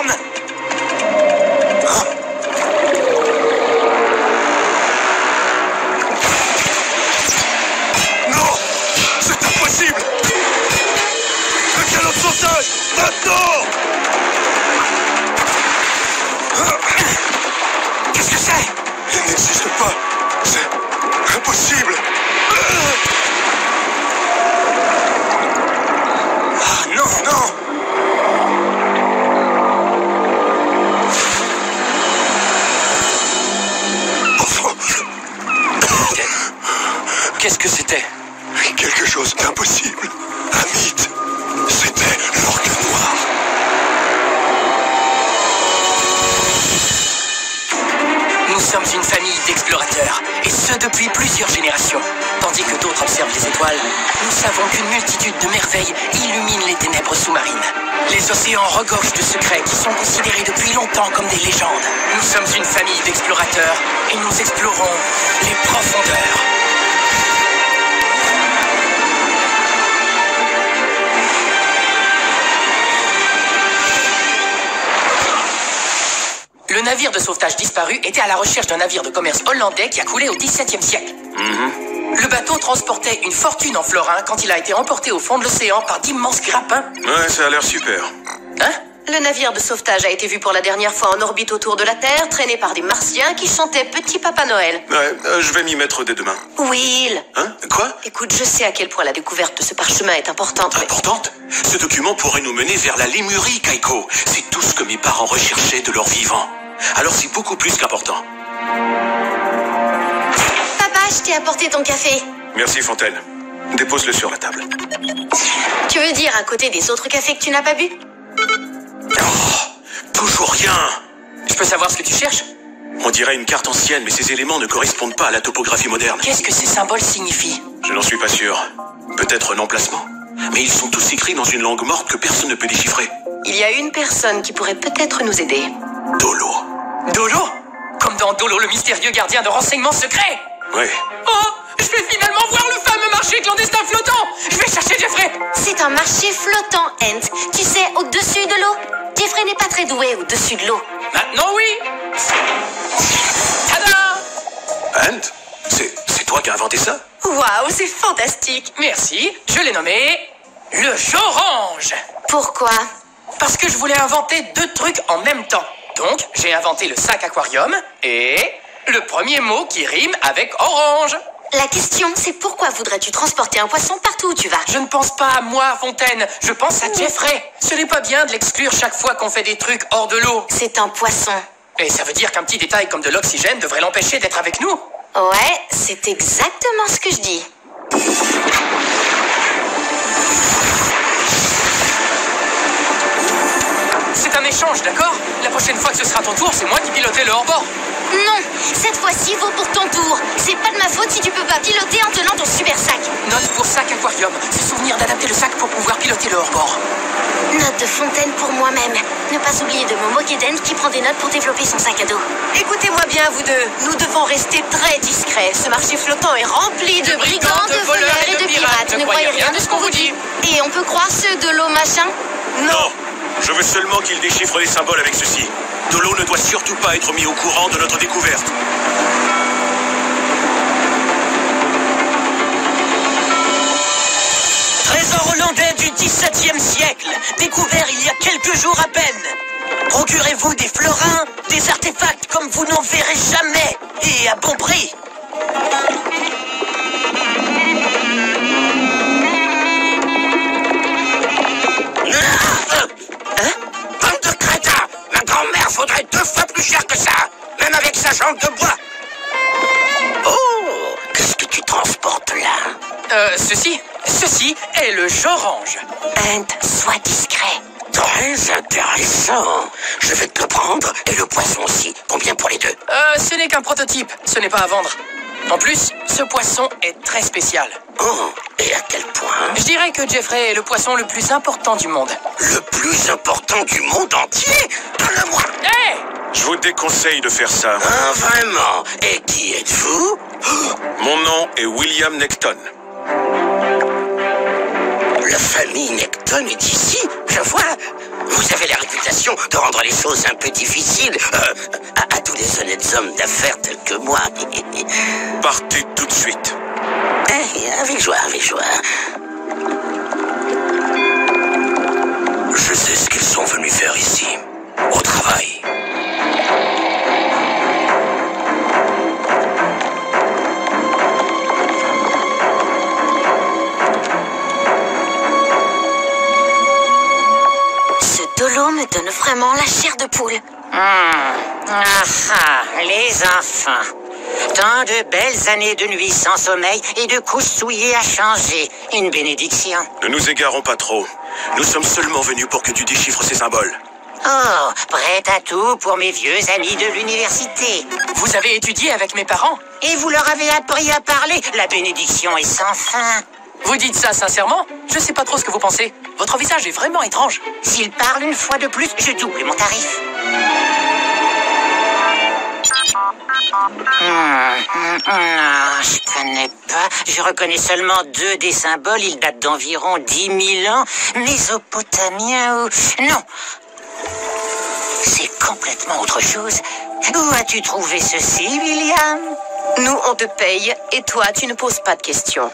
armes. Non! C'est impossible! Le canot de sauvetage! Maintenant! Qu'est-ce que c'est? Il n'existe pas! C'est impossible! Ah non, non! Qu'est-ce que c'était? Quelque chose d'impossible. Un mythe. C'était l'orque noir. Nous sommes une famille d'explorateurs, et ce depuis plusieurs générations. Tandis que d'autres observent les étoiles, nous savons qu'une multitude de merveilles illuminent les ténèbres sous-marines. Les océans regorgent de secrets qui sont considérés depuis longtemps comme des légendes. Nous sommes une famille d'explorateurs, et nous explorons les profondeurs. Le navire de sauvetage disparu était à la recherche d'un navire de commerce hollandais qui a coulé au XVIIe siècle. Le bateau transportait une fortune en florins quand il a été emporté au fond de l'océan par d'immenses grappins. Ouais, ça a l'air super. Hein? Le navire de sauvetage a été vu pour la dernière fois en orbite autour de la Terre, traîné par des Martiens qui chantaient Petit Papa Noël. Ouais, je vais m'y mettre dès demain. Will! Hein? Quoi? Écoute, je sais à quel point la découverte de ce parchemin est importante, mais... Importante? Ce document pourrait nous mener vers la Lémurie, Kaiko. C'est tout ce que mes parents recherchaient de leur vivant. Alors c'est beaucoup plus qu'important. Papa, je t'ai apporté ton café. Merci, Fontaine. Dépose-le sur la table. Tu veux dire à côté des autres cafés que tu n'as pas bu? Oh, toujours rien. Je peux savoir ce que tu cherches? On dirait une carte ancienne, mais ces éléments ne correspondent pas à la topographie moderne. Qu'est-ce que ces symboles signifient? Je n'en suis pas sûr. Peut-être un emplacement. Mais ils sont tous écrits dans une langue morte que personne ne peut déchiffrer. Il y a une personne qui pourrait peut-être nous aider. Dolo. Dolo? Comme dans Dolo, le mystérieux gardien de renseignements secrets? Ouais. Oh! Je vais finalement voir le fameux marché clandestin flottant! Je vais chercher Jeffrey! C'est un marché flottant, Ant. Tu sais, au-dessus de l'eau. Jeffrey n'est pas très doué au-dessus de l'eau. Maintenant, oui! Tada! Ant? C'est toi qui as inventé ça? Waouh, c'est fantastique. Merci, je l'ai nommé le Jorange. Pourquoi? Parce que je voulais inventer deux trucs en même temps. Donc, j'ai inventé le sac aquarium et le premier mot qui rime avec orange. La question, c'est pourquoi voudrais-tu transporter un poisson partout où tu vas? Je ne pense pas à moi, Fontaine. Je pense à Jeffrey. Ce n'est pas bien de l'exclure chaque fois qu'on fait des trucs hors de l'eau. C'est un poisson. Et ça veut dire qu'un petit détail comme de l'oxygène devrait l'empêcher d'être avec nous. Ouais, c'est exactement ce que je dis. C'est un échange, d'accord? La prochaine fois que ce sera ton tour, c'est moi qui piloterai le hors-bord. Non, cette fois-ci vaut pour ton tour. C'est pas de ma faute si tu peux pas piloter en tenant ton super sac. Note pour sac aquarium. Se souvenir d'adapter le sac pour pouvoir piloter le hors-bord. Note de Fontaine pour moi-même. Ne pas oublier de me moquer d'Ant qui prend des notes pour développer son sac à dos. Écoutez-moi bien, vous deux. Nous devons rester très discrets. Ce marché flottant est rempli de brigands, de voleurs et de pirates. Ne croyez rien de ce qu'on vous dit. Et on peut croire ceux de l'eau machin? Non. Je veux seulement qu'il déchiffre les symboles avec ceci. Dolo ne doit surtout pas être mis au courant de notre découverte. Trésor hollandais du XVIIe siècle, découvert il y a quelques jours à peine. Procurez-vous des florins, des artefacts comme vous n'en verrez jamais, et à bon prix. Bande de crétins! La grand-mère faudrait 2 fois plus cher que ça, même avec sa jambe de bois. Oh, qu'est-ce que tu transportes là? Ceci est le Jorange. Ant, sois discret. Très intéressant. Je vais te le prendre et le poisson aussi. Combien pour les deux? Ce n'est qu'un prototype, ce n'est pas à vendre. En plus, ce poisson est très spécial. Oh, et à quel point? Je dirais que Jeffrey est le poisson le plus important du monde. Le plus important du monde entier? Donne-le-moi! Hé! Je vous déconseille de faire ça. Ah, vraiment? Et qui êtes-vous? Mon nom est William Necton. La famille Necton est ici, je vois. Vous avez la réputation de rendre les choses un peu difficiles à tous les honnêtes hommes d'affaires tels que moi. Partez tout de suite. Avec joie, avec joie. Je sais ce qu'ils sont venus faire ici, au travail. Ce Dolo me donne vraiment la chair de poule. Les enfants. Tant de belles années de nuit sans sommeil et de couches souillées à changer. Une bénédiction. Ne nous égarons pas trop. Nous sommes seulement venus pour que tu déchiffres ces symboles. Oh, prête à tout pour mes vieux amis de l'université. Vous avez étudié avec mes parents? Et vous leur avez appris à parler. La bénédiction est sans fin. Vous dites ça sincèrement? Je sais pas trop ce que vous pensez. Votre visage est vraiment étrange. S'ils parlent une fois de plus, je double mon tarif. Non, je connais pas. Je reconnais seulement 2 des symboles. Ils datent d'environ 10 000 ans. Mésopotamiens ou... Non. C'est complètement autre chose. Où as-tu trouvé ceci, William? Nous, on te paye, et toi, tu ne poses pas de questions.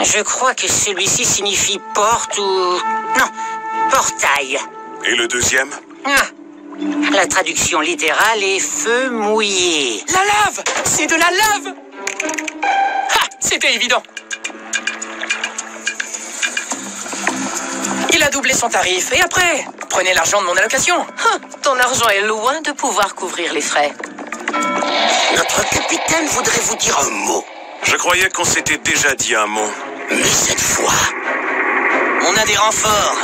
Je crois que celui-ci signifie porte ou... Non, portail. Et le deuxième? La traduction littérale est feu mouillé. La lave! C'est de la lave! Ah, c'était évident. Il a doublé son tarif. Et après, prenez l'argent de mon allocation. Ton argent est loin de pouvoir couvrir les frais. Notre capitaine voudrait vous dire un mot. Je croyais qu'on s'était déjà dit un mot. Mais cette fois... On a des renforts.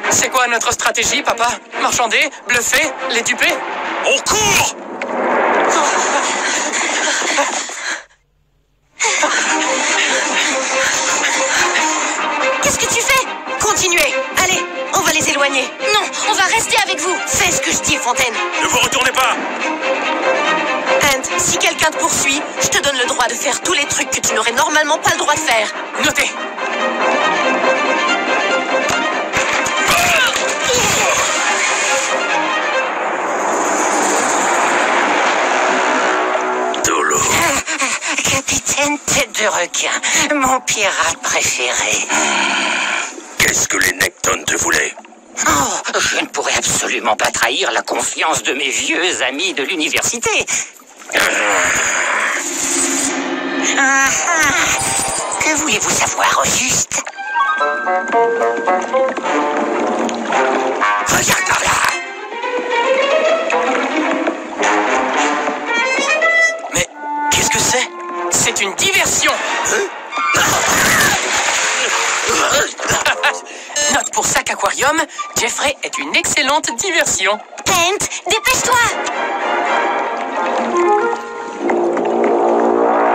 C'est quoi notre stratégie, papa? Marchander? Bluffer? Les duper? On court! Qu'est-ce que tu fais? Continuez. Allez, on va les éloigner. Non, on va rester avec vous. Fais ce que je dis, Fontaine. Ne vous retournez pas! And, si quelqu'un te poursuit, je te donne le droit de faire tous les trucs que tu n'aurais normalement pas le droit de faire. Notez. Dolo. Capitaine Tête de Requin, mon pirate préféré. Qu'est-ce que les Nectons te voulaient? Oh, je ne pourrais absolument pas trahir la confiance de mes vieux amis de l'université. Que voulez-vous savoir au juste? Regarde par là. Mais qu'est-ce que c'est? C'est une diversion. Note pour Sac Aquarium, Jeffrey est une excellente diversion. Ant, dépêche-toi.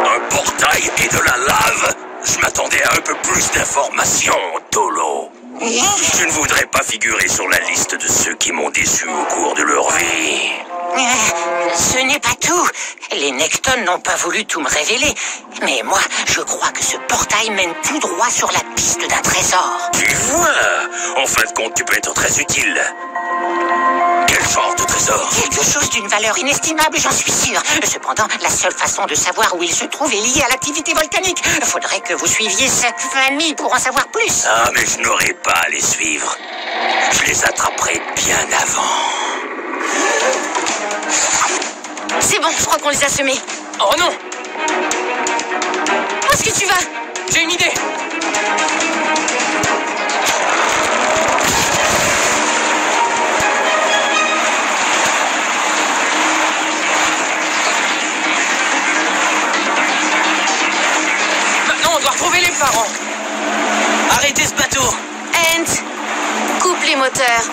Un portail et de la lave? Je m'attendais à un peu plus d'informations, Dolo. Je ne voudrais pas figurer sur la liste de ceux qui m'ont déçu au cours de leur vie. Ce n'est pas tout. Les Nectons n'ont pas voulu tout me révéler. Mais moi, je crois que ce portail mène tout droit sur la piste d'un trésor. Tu vois? En fin de compte, tu peux être très utile. Quel genre de trésor? Quelque chose d'une valeur inestimable, j'en suis sûr. Cependant, la seule façon de savoir où il se trouve est liée à l'activité volcanique. Faudrait que vous suiviez cette famille pour en savoir plus. Ah, mais je n'aurais pas à les suivre. Je les attraperai bien avant. C'est bon, je crois qu'on les a semés. Oh non! Où est-ce que tu vas? J'ai une idée. Maintenant, on doit retrouver les parents. Arrêtez ce bateau. Ant, coupe les moteurs.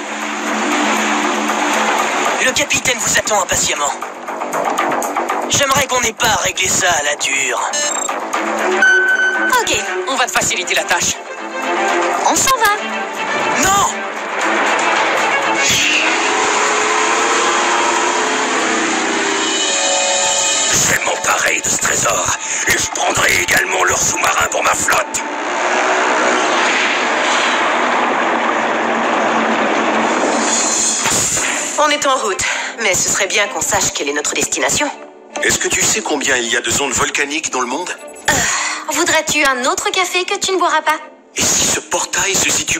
Le capitaine vous attend impatiemment. J'aimerais qu'on n'ait pas à régler ça à la dure. Ok, On va te faciliter la tâche. on s'en va. Non! Je vais m'emparer de ce trésor et je prendrai également leur sous-marin pour ma flotte. est en route. Mais ce serait bien qu'on sache quelle est notre destination. Est-ce que tu sais combien il y a de zones volcaniques dans le monde? Voudrais-tu un autre café que tu ne boiras pas? Et si ce portail se situe